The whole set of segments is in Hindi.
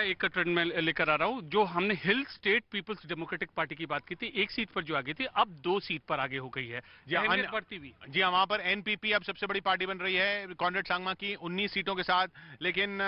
एक ट्रेंड में लेकर आ रहा हूं। जो हमने हिल स्टेट पीपल्स डेमोक्रेटिक पार्टी की बात की थी, एक सीट पर जो आगे थी, अब 2 सीट पर आगे हो गई है। अहमियत बढ़ती हुई। जी हाँ, वहां पर एनपीपी अब सबसे बड़ी पार्टी बन रही है कॉनरेड सांगमा की 19 सीटों के साथ। लेकिन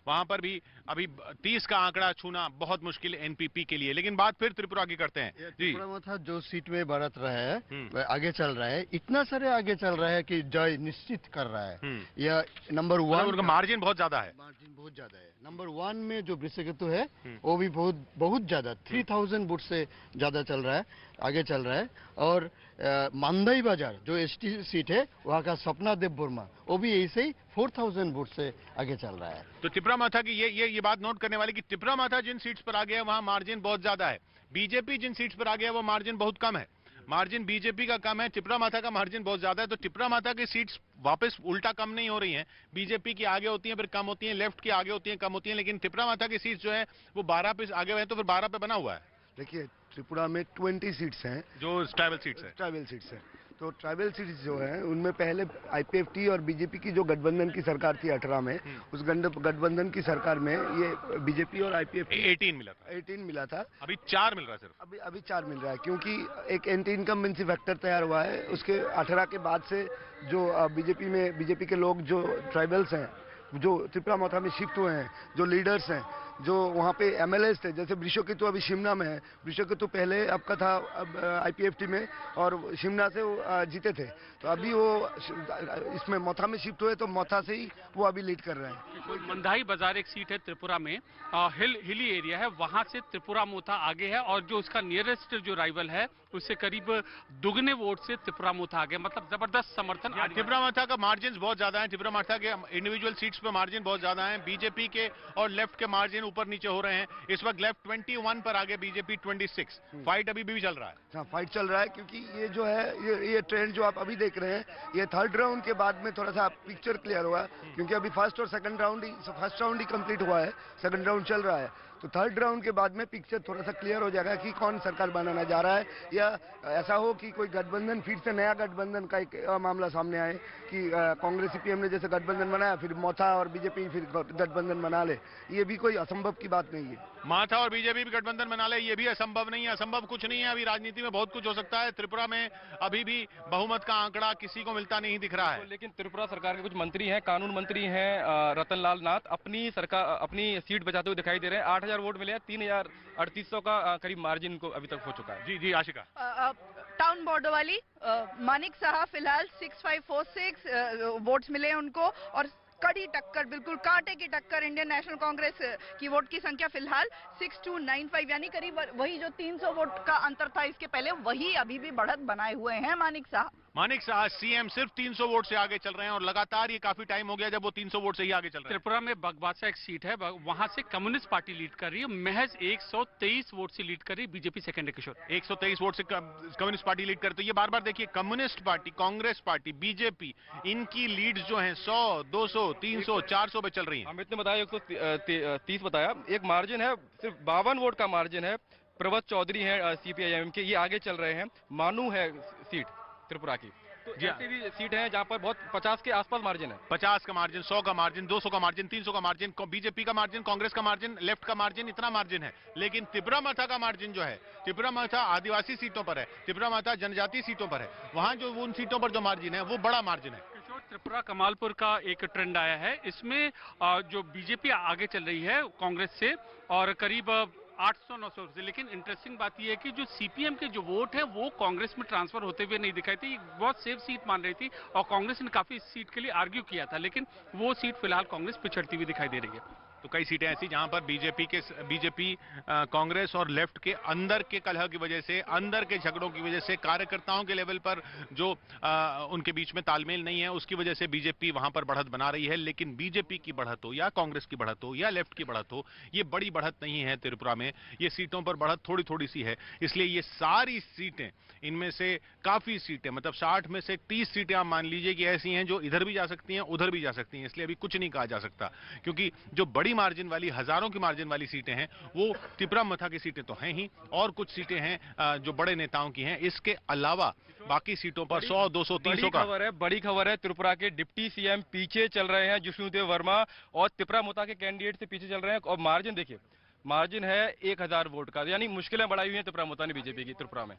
वहां पर भी अभी 30 का आंकड़ा छूना बहुत मुश्किल एनपीपी के लिए। लेकिन बात फिर त्रिपुरा की करते हैं। जी, त्रिपुरा में था जो सीट में बढ़त रहा है, आगे चल रहा है, इतना सारे आगे चल रहा है कि जय निश्चित कर रहा है। यह नंबर 1, उनका मार्जिन बहुत ज्यादा है। मार्जिन बहुत ज्यादा है। नंबर 1 में जो वृषकेतु है वो भी बहुत बहुत ज्यादा 3000 वोट से ज्यादा चल रहा है, आगे चल रहा है। और मांदाई बाजार जो एसटी सीट है, वहाँ का सपना देव वर्मा वो भी ऐसे ही 4000 वोट से आगे चल रहा है। तो तिपरा माथा की ये बात नोट करने वाली कि तिपरा माथा जिन सीट्स पर आ गया है वहां मार्जिन बहुत ज्यादा है। बीजेपी जिन सीट्स पर आ गया है वो मार्जिन बहुत कम है। मार्जिन बीजेपी का कम है, तिपरा माथा का मार्जिन बहुत ज्यादा है। तो तिपरा माथा की सीट्स वापस उल्टा कम नहीं हो रही हैं। बीजेपी की आगे होती हैं फिर कम होती हैं, लेफ्ट की आगे होती हैं कम होती हैं, लेकिन तिपरा माथा की सीट्स जो है वो 12 पे आगे है, तो फिर 12 पे बना हुआ है। देखिए, त्रिपुरा में 20 सीट्स हैं जो ट्राइबल सीट्स है। ट्राइबल सीट्स हैं। तो ट्राइबल सीट्स जो हैं उनमें पहले आईपीएफटी और बीजेपी की जो गठबंधन की सरकार थी 18 में, उस गठबंधन की सरकार में ये बीजेपी और आईपीएफटी 18 मिला था। 18 मिला था। अभी 4 मिल रहा है सिर्फ। अभी 4 मिल रहा है, क्योंकि एक एंटी इनकम्बेंसी फैक्टर तैयार हुआ है। उसके 18 के बाद से जो बीजेपी के लोग जो ट्राइबल्स हैं, जो त्रिपुरा माथा में शिफ्ट हुए हैं, जो लीडर्स हैं, जो वहाँ पे एमएलएस थे, जैसे वृषकेतु अभी शिमला में है। वृषकेतु पहले आपका था आईपीएफटी में और शिमला से वो जीते थे। तो अभी वो इसमें मोथा में शिफ्ट हुए, तो मोथा से ही वो अभी लीड कर रहे हैं। मंदाई बाजार एक सीट है त्रिपुरा में, हिली एरिया है, वहां से त्रिपुरा मोथा आगे है। और जो उसका नियरेस्ट जो राइवल है उससे करीब दुगने वोट से त्रिपुरा मोथा आगे, मतलब जबरदस्त समर्थन। त्रिपुरा माथा का मार्जिन बहुत ज्यादा है। त्रिपुरा माथा के इंडिविजुअल सीट्स पे मार्जिन बहुत ज्यादा है। बीजेपी के और लेफ्ट के मार्जिन ऊपर नीचे हो रहे हैं। इस वक्त लेफ्ट 21 पर आगे, बीजेपी 26। फाइट अभी भी चल रहा है। हाँ, फाइट चल रहा है, क्योंकि ये जो है ये ट्रेंड जो आप अभी देख रहे हैं, ये थर्ड राउंड के बाद में थोड़ा सा पिक्चर क्लियर हुआ, क्योंकि अभी फर्स्ट राउंड ही कंप्लीट हुआ है, सेकंड राउंड चल रहा है। तो थर्ड राउंड के बाद में पिक्चर थोड़ा सा क्लियर हो जाएगा कि कौन सरकार बनाना जा रहा है, या ऐसा हो कि कोई गठबंधन, फिर से नया गठबंधन का एक मामला सामने आए कि कांग्रेस सीपीएम ने जैसे गठबंधन बनाया, फिर मोथा और बीजेपी फिर गठबंधन बना ले। ये भी कोई असंभव की बात नहीं है। माथा और बीजेपी भी गठबंधन बना ले, ये भी असंभव नहीं है। असंभव कुछ नहीं है, अभी राजनीति में बहुत कुछ हो सकता है। त्रिपुरा में अभी भी बहुमत का आंकड़ा किसी को मिलता नहीं दिख रहा है। लेकिन त्रिपुरा सरकार के कुछ मंत्री हैं, कानून मंत्री हैं, रतनलाल नाथ अपनी सीट बचाते हुए दिखाई दे रहे हैं। 8000 वोट मिले हैं, 3800 का करीब मार्जिन को अभी तक हो चुका है। जी जी, आशिका। टाउन बॉर्डर वाली मानिक साहब फिलहाल 6546 वोट्स मिले हैं उनको, और कड़ी टक्कर, बिल्कुल कांटे की टक्कर इंडियन नेशनल कांग्रेस की वोट की संख्या फिलहाल 6295, यानी करीब वही जो 300 वोट का अंतर था इसके पहले, वही अभी भी बढ़त बनाए हुए हैं मानिक साहब सीएम सिर्फ 300 वोट से आगे चल रहे हैं, और लगातार ये काफी टाइम हो गया जब वो 300 वोट से ही आगे चल रहे हैं। त्रिपुरा में बगबासा एक सीट है, वहां से कम्युनिस्ट पार्टी लीड कर रही है, महज 123 वोट से लीड कर रही है बीजेपी सेकेंडरी किशोर। 123 वोट से कम्युनिस्ट पार्टी लीड करती है। ये बार बार देखिए, communist party, Congress party, BJP, इनकी लीड्स जो हैं 100, 200, 300, 400 पे चल रही है। अमित ने बताया 130 बताया। एक मार्जिन है, सिर्फ 52 वोट का मार्जिन है। प्रवत चौधरी है सीपीआईएम के, ये आगे चल रहे हैं। मानू है सीट त्रिपुरा की। तो ऐसी भी सीट है जहां पर बहुत 50 के आसपास मार्जिन है। 50 का मार्जिन, 100 का मार्जिन, 200 का मार्जिन, 300 का मार्जिन, बीजेपी का मार्जिन, कांग्रेस का मार्जिन, लेफ्ट का मार्जिन, इतना मार्जिन है। लेकिन त्रिपुरा माथा का मार्जिन जो है, त्रिपुरा माथा आदिवासी सीटों पर है, त्रिपुरा माथा जनजातीय सीटों पर है, वहां जो उन सीटों पर जो मार्जिन है वो बड़ा मार्जिन है। त्रिपुरा कमालपुर का एक ट्रेंड आया है, इसमें जो बीजेपी आगे चल रही है कांग्रेस से, और करीब 800-900 से। लेकिन इंटरेस्टिंग बात यह है कि जो सीपीएम के जो वोट है वो कांग्रेस में ट्रांसफर होते हुए नहीं दिखाई थी। बहुत सेफ सीट मान रही थी और कांग्रेस ने काफी इस सीट के लिए आर्ग्यू किया था, लेकिन वो सीट फिलहाल कांग्रेस पिछड़ती हुई दिखाई दे रही है। तो कई सीटें ऐसी जहां पर बीजेपी कांग्रेस और लेफ्ट के अंदर के कलह की वजह से, अंदर के झगड़ों की वजह से, कार्यकर्ताओं के लेवल पर जो उनके बीच में तालमेल नहीं है, उसकी वजह से बीजेपी वहां पर बढ़त बना रही है। लेकिन बीजेपी की बढ़त हो या कांग्रेस की बढ़त हो या लेफ्ट की बढ़त हो, ये बड़ी बढ़त नहीं है त्रिपुरा में। ये सीटों पर बढ़त थोड़ी थोड़ी सी है। इसलिए ये सारी सीटें, इनमें से काफी सीटें, मतलब 60 में से 30 सीटें आप मान लीजिए कि ऐसी हैं जो इधर भी जा सकती हैं, उधर भी जा सकती हैं। इसलिए अभी कुछ नहीं कहा जा सकता, क्योंकि जो बड़ी बड़ी मार्जिन वाली, हजारों की मार्जिन वाली सीटें हैं वो तिपरा मथा की सीटें तो हैं ही, और कुछ सीटें हैं जो बड़े नेताओं की हैं। इसके अलावा बाकी सीटों पर 100, 200, 300 का बड़ी खबर है, त्रिपुरा के डिप्टी सीएम पीछे चल रहे हैं, जिष्णुदेव वर्मा, और तिपरा मोता के कैंडिडेट से पीछे चल रहे हैं। और मार्जिन देखिए, मार्जिन है 1000 वोट का, यानी मुश्किलें बढ़ाई हुई हैं त्रिपुरा मोता ने बीजेपी की त्रिपुरा में।